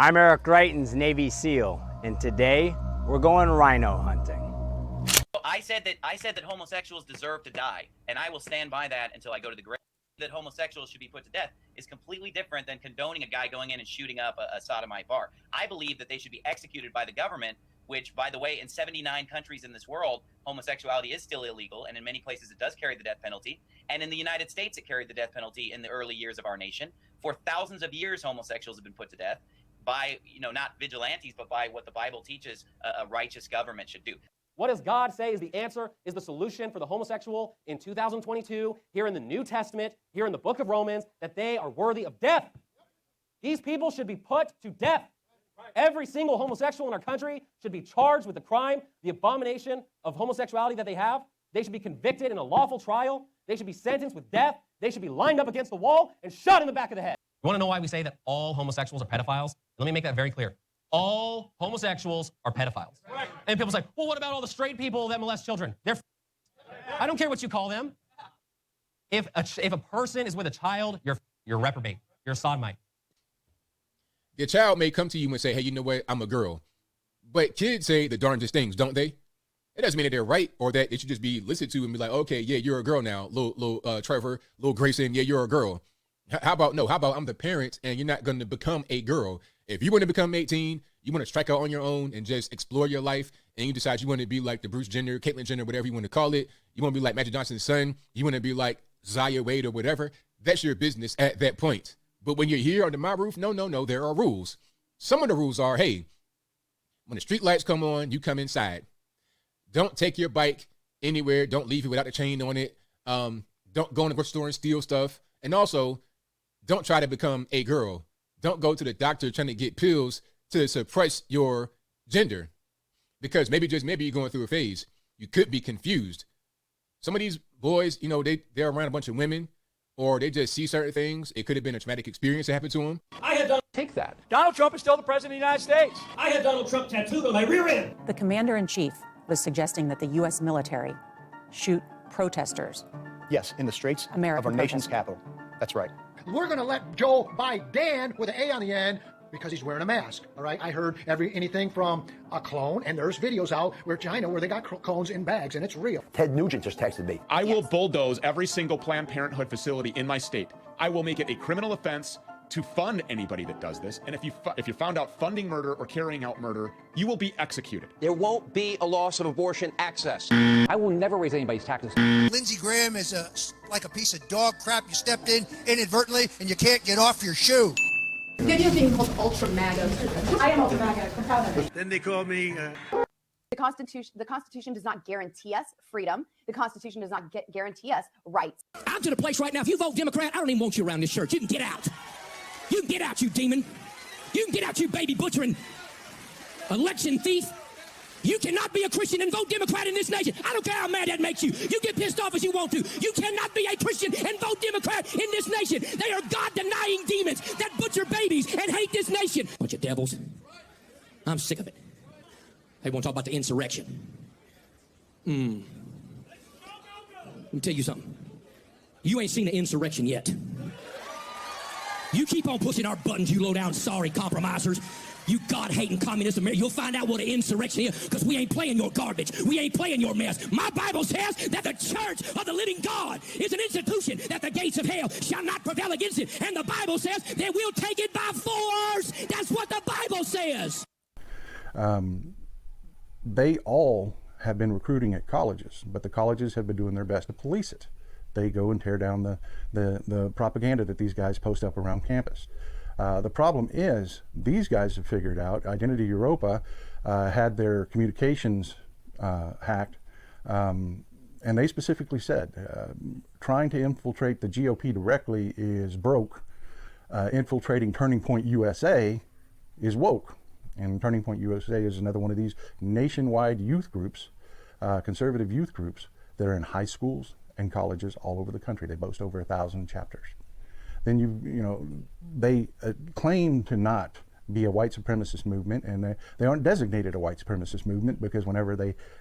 I'm Eric Greitens, Navy SEAL, and today we're going rhino hunting. I said that homosexuals deserve to die, and I will stand by that until I go to the grave. That homosexuals should be put to death is completely different than condoning a guy going in and shooting up a sodomite bar. I believe that they should be executed by the government, which, by the way, in 79 countries in this world, homosexuality is still illegal, and in many places it does carry the death penalty. And in the United States, it carried the death penalty in the early years of our nation. For thousands of years, homosexuals have been put to death by, not vigilantes, but by what the Bible teaches a righteous government should do. What does God say is the answer, is the solution for the homosexual in 2022, here in the New Testament, here in the book of Romans, that they are worthy of death? These people should be put to death. Every single homosexual in our country should be charged with the crime, the abomination of homosexuality that they have. They should be convicted in a lawful trial. They should be sentenced with death. They should be lined up against the wall and shot in the back of the head. You want to know why we say that all homosexuals are pedophiles? Let me make that very clear. All homosexuals are pedophiles. Right. And people say, well, what about all the straight people that molest children? I don't care what you call them. If a person is with a child, you're reprobate. You're a sodomite. Your child may come to you and say, hey, you know what? I'm a girl. But kids say the darndest things, don't they? It doesn't mean that they're right or that it should just be listened to and be like, okay, yeah, you're a girl now. Little Trevor, little Grayson, yeah, you're a girl. How about I'm the parent and you're not going to become a girl. If you want to become 18, you want to strike out on your own and just explore your life, and you decide you want to be like the Bruce Jenner, Caitlyn Jenner, whatever you want to call it. You want to be like Magic Johnson's son. You want to be like Zaya Wade or whatever. That's your business at that point. But when you're here under my roof, no, there are rules. Some of the rules are, hey, when the street lights come on, you come inside. Don't take your bike anywhere. Don't leave it without a chain on it. Don't go in the grocery store and steal stuff. And also, don't try to become a girl. Don't go to the doctor trying to get pills to suppress your gender, because maybe you're going through a phase. You could be confused. Some of these boys, they're around a bunch of women, or they just see certain things. It could have been a traumatic experience that happened to them. Take that. Donald Trump is still the president of the United States. I had Donald Trump tattooed on my rear end. The commander-in-chief was suggesting that the U.S. military shoot protesters. Yes, in the streets American of our nation's capital. That's right. We're going to let Joe Biden with an A on the end because he's wearing a mask, all right? I heard anything from a clone, and there's videos out where China where they got clones in bags, and it's real. Ted Nugent just texted me. I will bulldoze every single Planned Parenthood facility in my state. I will make it a criminal offense to fund anybody that does this. And if you're found out funding murder or carrying out murder, you will be executed. There won't be a loss of abortion access. I will never raise anybody's taxes. Lindsey Graham is like a piece of dog crap you stepped in inadvertently and you can't get off your shoe. They have a thing called Ultra MAGA. I am Ultra MAGA. I'm proud of it. Then they call me... The Constitution does not guarantee us freedom. The Constitution does not guarantee us rights. I'm to the place right now. If you vote Democrat, I don't even want you around this church. You can get out. You can get out, you demon. You can get out, you baby butchering election thief. You cannot be a Christian and vote Democrat in this nation. I don't care how mad that makes you. You get pissed off as you want to. You cannot be a Christian and vote Democrat in this nation. They are God-denying demons that butcher babies and hate this nation. Bunch of devils. I'm sick of it. They want to talk about the insurrection. Let me tell you something. You ain't seen the insurrection yet. You keep on pushing our buttons, you low-down sorry compromisers. You God-hating communist America. You'll find out what an insurrection is, because we ain't playing your garbage. We ain't playing your mess. My Bible says that the church of the living God is an institution that the gates of hell shall not prevail against it. And the Bible says that we'll take it by force. That's what the Bible says. They all have been recruiting at colleges, but the colleges have been doing their best to police it. They go and tear down the propaganda that these guys post up around campus. The problem is these guys have figured out Identity Europa had their communications hacked, and they specifically said trying to infiltrate the GOP directly is broke. Infiltrating Turning Point USA is woke. And Turning Point USA is another one of these nationwide youth groups, conservative youth groups that are in high schools and colleges all over the country. They boast over 1,000 chapters. Then they claim to not be a white supremacist movement, and they aren't designated a white supremacist movement because whenever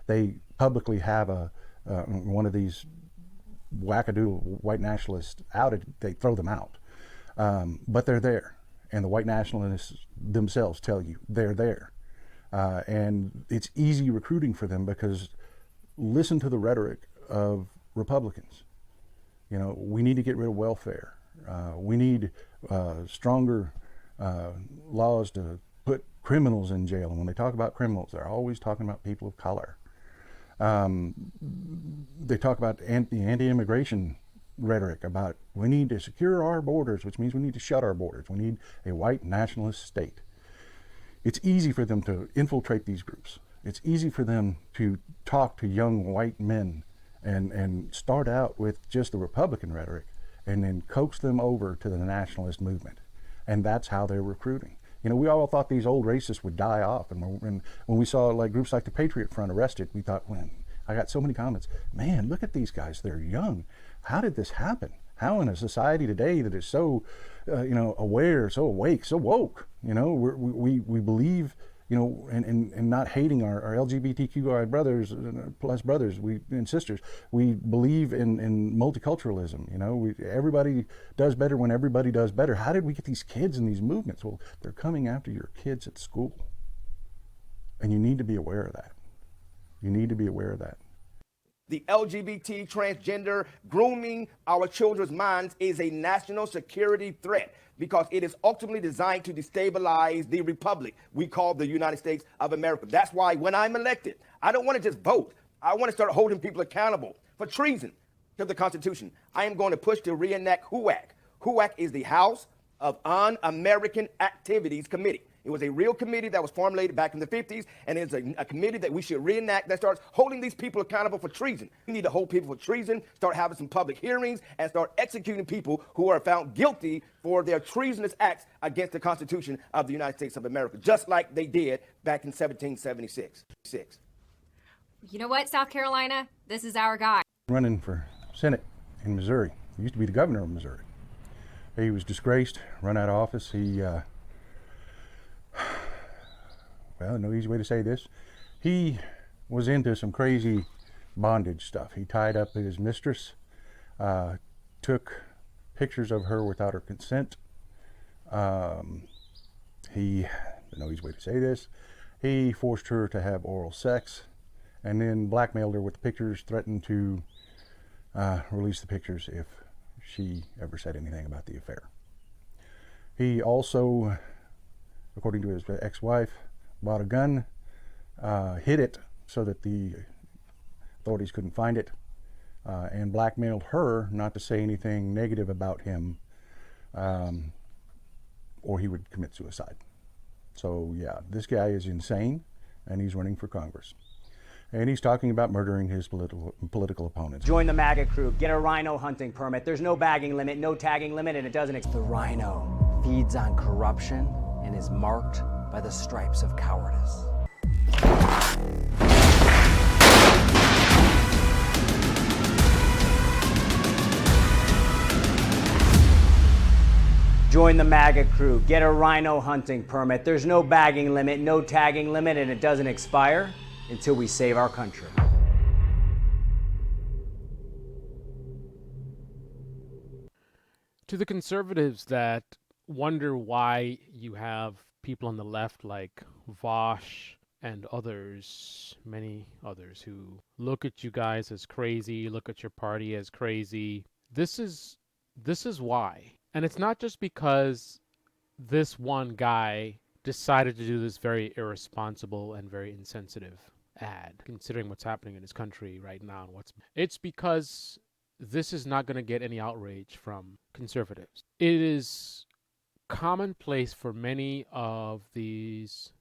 they publicly have one of these wackadoodle white nationalists outed, they throw them out. But they're there, and the white nationalists themselves tell you they're there. And it's easy recruiting for them because listen to the rhetoric of Republicans. You know, we need to get rid of welfare. We need stronger laws to put criminals in jail. And when they talk about criminals, they're always talking about people of color. They talk about anti-immigration rhetoric about we need to secure our borders, which means we need to shut our borders. We need a white nationalist state. It's easy for them to infiltrate these groups. It's easy for them to talk to young white men and start out with just the Republican rhetoric and then coax them over to the nationalist movement. And that's how they're recruiting. You know, we all thought these old racists would die off. And when we saw like groups like the Patriot Front arrested, we thought, well, I got so many comments, man, look at these guys, they're young. How did this happen? How in a society today that is so, aware, so awake, so woke, we believe, and not hating our LGBTQI brothers plus brothers and sisters. We believe in multiculturalism. Everybody does better when everybody does better. How did we get these kids in these movements? Well, they're coming after your kids at school. And you need to be aware of that. You need to be aware of that. The LGBT, transgender, grooming our children's minds is a national security threat because it is ultimately designed to destabilize the republic we call the United States of America. That's why when I'm elected, I don't want to just vote. I want to start holding people accountable for treason to the Constitution. I am going to push to reenact HUAC. HUAC is the House of Un-American Activities Committee. It was a real committee that was formulated back in the 50s, and it's a committee that we should reenact that starts holding these people accountable for treason. We need to hold people for treason, start having some public hearings, and start executing people who are found guilty for their treasonous acts against the Constitution of the United States of America, just like they did back in 1776. You know what, South Carolina? This is our guy. Running for Senate in Missouri. He used to be the governor of Missouri. He was disgraced, run out of office. No easy way to say this. He was into some crazy bondage stuff. He tied up his mistress, took pictures of her without her consent. No easy way to say this. He forced her to have oral sex and then blackmailed her with the pictures, threatened to release the pictures if she ever said anything about the affair. He also, according to his ex-wife, bought a gun, hid it so that the authorities couldn't find it, and blackmailed her not to say anything negative about him, or he would commit suicide. So yeah, this guy is insane, and he's running for Congress. And he's talking about murdering his political opponents. Join the MAGA crew. Get a rhino hunting permit. There's no bagging limit, no tagging limit, and it doesn't. The rhino feeds on corruption and is marked by the stripes of cowardice. Join the MAGA crew. Get a rhino hunting permit. There's no bagging limit, no tagging limit, and it doesn't expire until we save our country. To the conservatives that wonder why you have people on the left like Vosh and others, many others, who look at you guys as crazy, look at your party as crazy, this is why. And it's not just because this one guy decided to do this very irresponsible and very insensitive ad, considering what's happening in his country right now. It's because this is not going to get any outrage from conservatives. It is commonplace for many of these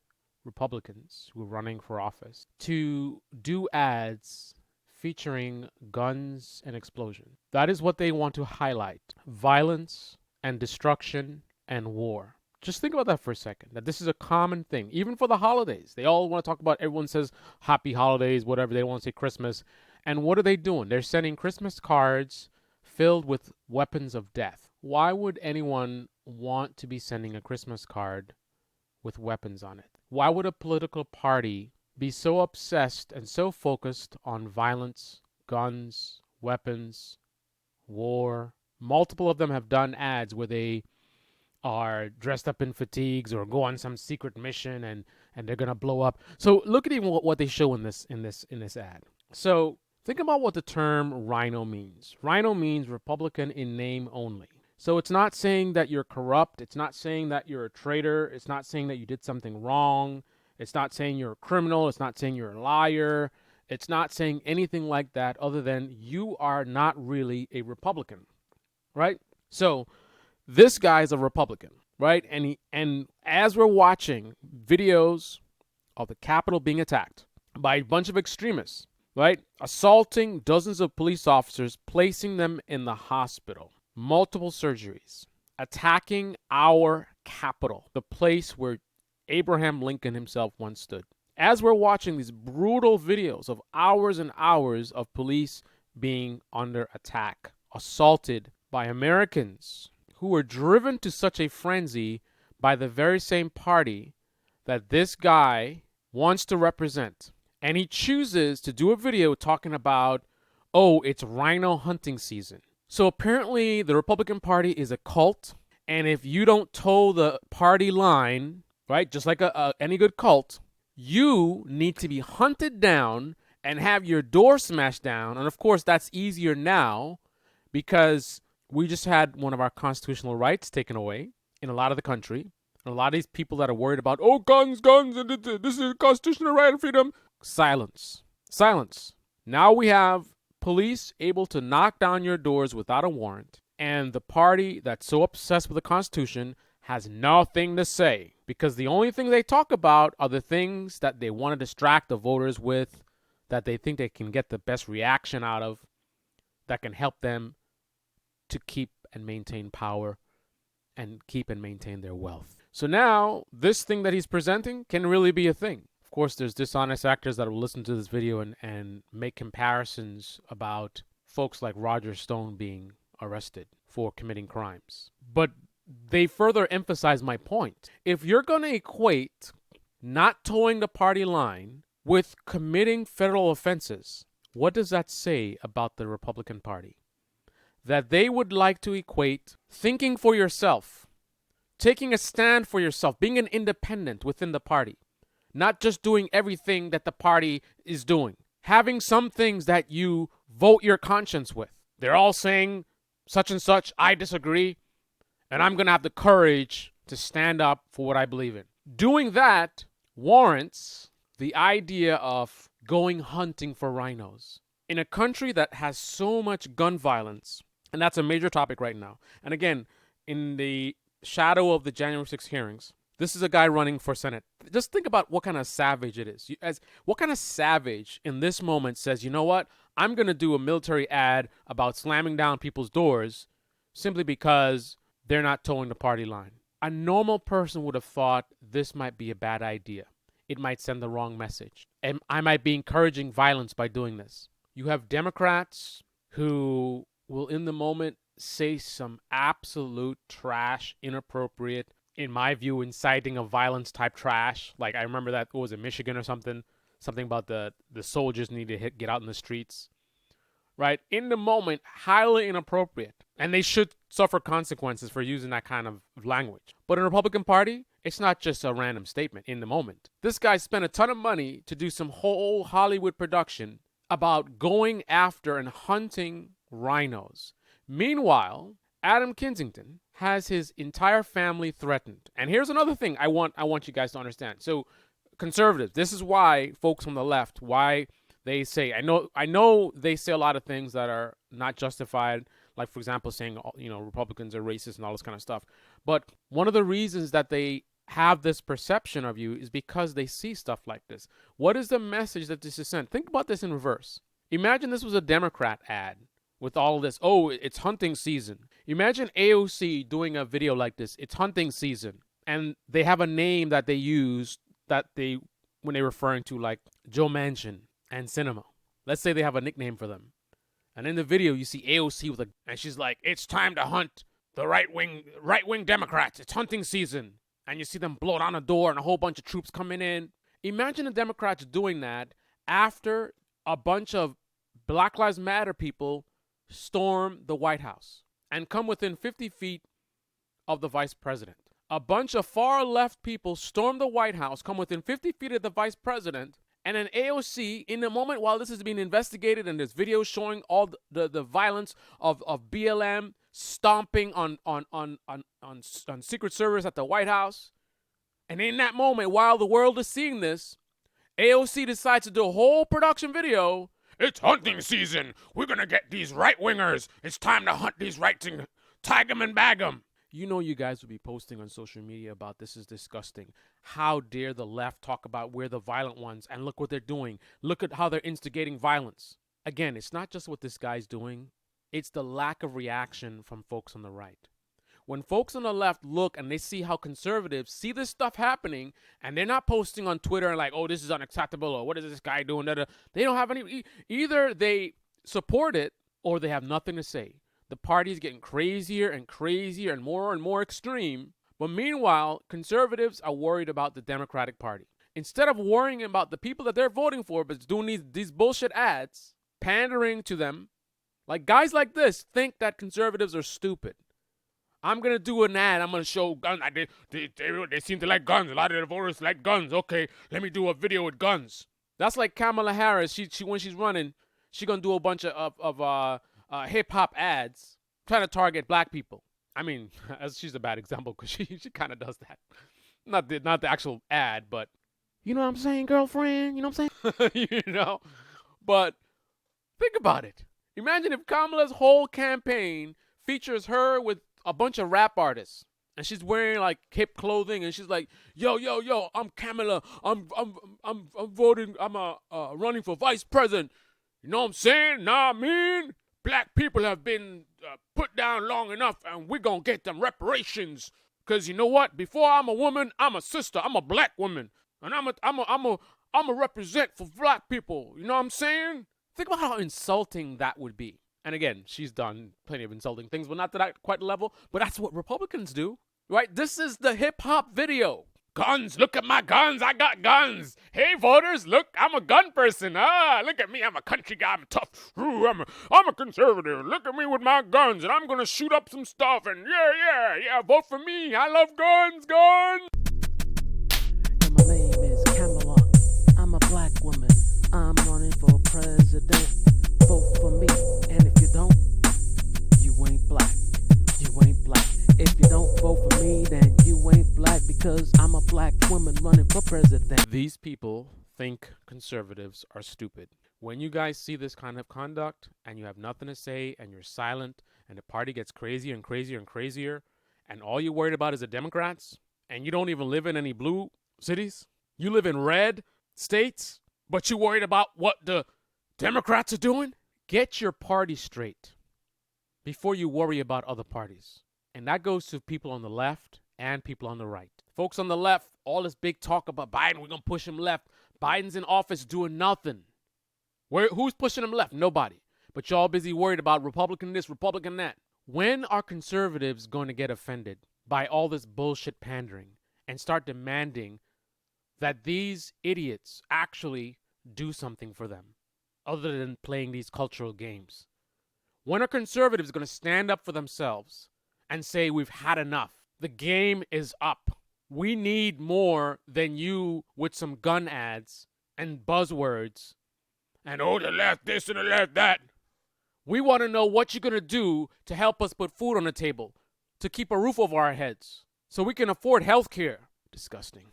Republicans who are running for office to do ads featuring guns and explosion. That is what they want to highlight. Violence and destruction and war. Just think about that for a second, that this is a common thing, even for the holidays. They all want to talk about, everyone says happy holidays, whatever, they want to say Christmas. And what are they doing? They're sending Christmas cards filled with weapons of death. Why would anyone want to be sending a Christmas card with weapons on it? Why would a political party be so obsessed and so focused on violence, guns, weapons, war? Multiple of them have done ads where they are dressed up in fatigues or go on some secret mission and they're gonna blow up. So look at even what they show in this ad. So think about what the term rhino means. Rhino means Republican in name only. So it's not saying that you're corrupt. It's not saying that you're a traitor. It's not saying that you did something wrong. It's not saying you're a criminal. It's not saying you're a liar. It's not saying anything like that other than you are not really a Republican, right? So this guy is a Republican, right? And as we're watching videos of the Capitol being attacked by a bunch of extremists, right? Assaulting dozens of police officers, placing them in the hospital, multiple surgeries, attacking our Capitol, the place where Abraham Lincoln himself once stood. As we're watching these brutal videos of hours and hours of police being under attack, assaulted by Americans who were driven to such a frenzy by the very same party that this guy wants to represent. And he chooses to do a video talking about, oh, it's rhino hunting season. So apparently the Republican Party is a cult. And if you don't toe the party line, right, just like any good cult, you need to be hunted down and have your door smashed down. And of course, that's easier now because we just had one of our constitutional rights taken away in a lot of the country. And a lot of these people that are worried about, oh, guns, this is a constitutional right and freedom. Silence. Silence. Now we have police able to knock down your doors without a warrant. And the party that's so obsessed with the Constitution has nothing to say because the only thing they talk about are the things that they want to distract the voters with, that they think they can get the best reaction out of, that can help them to keep and maintain power and keep and maintain their wealth. So now this thing that he's presenting can really be a thing. Of course, there's dishonest actors that will listen to this video and make comparisons about folks like Roger Stone being arrested for committing crimes. But they further emphasize my point. If you're going to equate not towing the party line with committing federal offenses, what does that say about the Republican Party? That they would like to equate thinking for yourself, taking a stand for yourself, being an independent within the party, not just doing everything that the party is doing, having some things that you vote your conscience with. They're all saying such and such, I disagree, and I'm going to have the courage to stand up for what I believe in. Doing that warrants the idea of going hunting for rhinos. In a country that has so much gun violence, and that's a major topic right now. And again, in the shadow of the January 6th hearings, this is a guy running for Senate. Just think about what kind of savage it is. What kind of savage in this moment says, you know what? I'm going to do a military ad about slamming down people's doors simply because they're not towing the party line. A normal person would have thought this might be a bad idea. It might send the wrong message. And I might be encouraging violence by doing this. You have Democrats who will in the moment say some absolute trash, inappropriate, in my view, inciting of violence type trash. Like I remember that, what was it, Michigan or something about the soldiers need to get out in the streets. Right? In the moment, highly inappropriate. And they should suffer consequences for using that kind of language. But in the Republican Party, it's not just a random statement in the moment. This guy spent a ton of money to do some whole Hollywood production about going after and hunting rhinos. Meanwhile, Adam Kinzinger has his entire family threatened. And here's another thing I want you guys to understand. So conservatives, this is why folks on the left, why they say, I know they say a lot of things that are not justified, like for example saying, you know, Republicans are racist and all this kind of stuff. But one of the reasons that they have this perception of you is because they see stuff like this. What is the message that this is sent? Think about this in reverse. Imagine this was a Democrat ad with all of this. Oh, it's hunting season. Imagine AOC doing a video like this. It's hunting season. And they have a name that they use when they're referring to like Joe Manchin and Sinema. Let's say they have a nickname for them. And in the video, you see AOC and she's like, it's time to hunt the right-wing Democrats. It's hunting season. And you see them blow down a door and a whole bunch of troops coming in. Imagine the Democrats doing that after a bunch of Black Lives Matter people storm the White House and come within 50 feet of the vice president. A bunch of far left people storm the White House, come within 50 feet of the vice president, and an AOC, in the moment while this is being investigated and there's videos showing all the violence of BLM stomping on Secret Service at the White House, and in that moment while the world is seeing this, AOC decides to do a whole production video. It's hunting season. We're going to get these right-wingers. It's time to hunt these rights and tag them and bag them. You know you guys will be posting on social media about this is disgusting. How dare the left talk about we're the violent ones, and look what they're doing. Look at how they're instigating violence. Again, it's not just what this guy's doing. It's the lack of reaction from folks on the right. When folks on the left look and they see how conservatives see this stuff happening, and they're not posting on Twitter and like, oh, this is unacceptable, or what is this guy doing? They don't have any, either they support it or they have nothing to say. The party is getting crazier and crazier and more extreme. But meanwhile, conservatives are worried about the Democratic Party. Instead of worrying about the people that they're voting for, but doing these bullshit ads, pandering to them, like guys like this think that conservatives are stupid. I'm going to do an ad. I'm going to show guns. They seem to like guns. A lot of the voters like guns. Okay, let me do a video with guns. That's like Kamala Harris. She when she's running, she's going to do a bunch of hip-hop ads trying to target black people. I mean, she's a bad example because she kind of does that. Not the actual ad, but you know what I'm saying, girlfriend? You know what I'm saying? You know? But think about it. Imagine if Kamala's whole campaign features her with a bunch of rap artists, and she's wearing like hip clothing, and she's like, yo, I'm Kamala. I'm voting. I'm running for vice president. You know what I'm saying? Nah, I mean, black people have been put down long enough, and we're gonna get them reparations. Cause you know what? Before I'm a woman, I'm a sister. I'm a black woman, and I'm a represent for black people. You know what I'm saying? Think about how insulting that would be. And again, she's done plenty of insulting things, but not to that quite level. But that's what Republicans do, right? This is the hip hop video. Guns, look at my guns. I got guns. Hey, voters, look, I'm a gun person. Look at me. I'm a country guy. I'm tough. Ooh, I'm a conservative. Look at me with my guns, and I'm going to shoot up some stuff. And yeah, vote for me. I love guns. And my name is Kamala. I'm a black woman. I'm running for president. Vote for me. And if you don't, you ain't black. You ain't black. If you don't vote for me, then you ain't black, because I'm a black woman running for president. These people think conservatives are stupid. When you guys see this kind of conduct and you have nothing to say and you're silent and the party gets crazier and crazier and crazier, and all you're worried about is the Democrats, and you don't even live in any blue cities, you live in red states, but you're worried about what the Democrats are doing, get your party straight before you worry about other parties. And that goes to people on the left and people on the right. Folks on the left, all this big talk about Biden, we're going to push him left. Biden's in office doing nothing. Who's pushing him left? Nobody. But y'all busy worried about Republican this, Republican that. When are conservatives going to get offended by all this bullshit pandering and start demanding that these idiots actually do something for them other than playing these cultural games? When are conservatives going to stand up for themselves and say we've had enough? The game is up. We need more than you with some gun ads and buzzwords and the left this and the left that. We want to know what you're going to do to help us put food on the table, to keep a roof over our heads, so we can afford health care. Disgusting.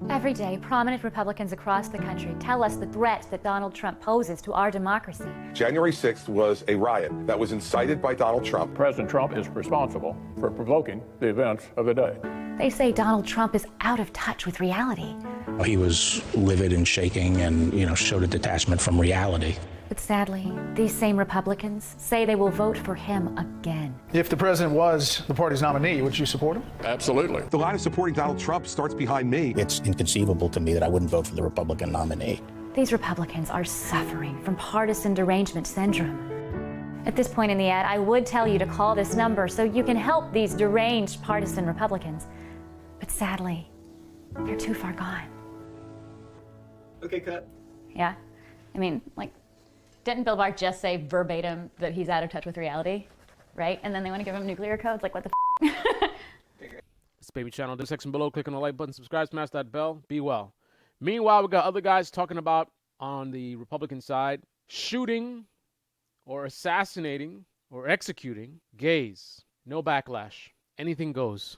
Every day, prominent Republicans across the country tell us the threat that Donald Trump poses to our democracy. January 6th was a riot that was incited by Donald Trump. President Trump is responsible for provoking the events of the day. They say Donald Trump is out of touch with reality. He was livid and shaking and, showed a detachment from reality. But sadly, these same Republicans say they will vote for him again. If the president was the party's nominee, would you support him? Absolutely. The line of supporting Donald Trump starts behind me. It's inconceivable to me that I wouldn't vote for the Republican nominee. These Republicans are suffering from partisan derangement syndrome. At this point in the ad, I would tell you to call this number so you can help these deranged partisan Republicans. But sadly, they're too far gone. Okay, cut. Yeah? I mean, didn't Bill Barr just say verbatim that he's out of touch with reality? right? And then they want to give them nuclear codes. Like, what the This baby channel, the section below. Click on the like button, subscribe, smash that bell. Be well. Meanwhile, we got other guys talking about on the Republican side shooting or assassinating or executing gays. No backlash. Anything goes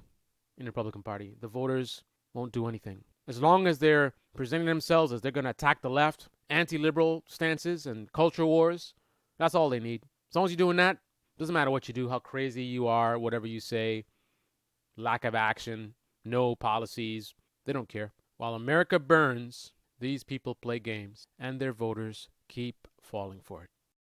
in the Republican Party. The voters won't do anything. As long as they're presenting themselves as they're going to attack the left, anti-liberal stances and culture wars, that's all they need. As long as you're doing that, doesn't matter what you do, how crazy you are, whatever you say, lack of action, no policies, they don't care. While America burns, these people play games, and their voters keep falling for it.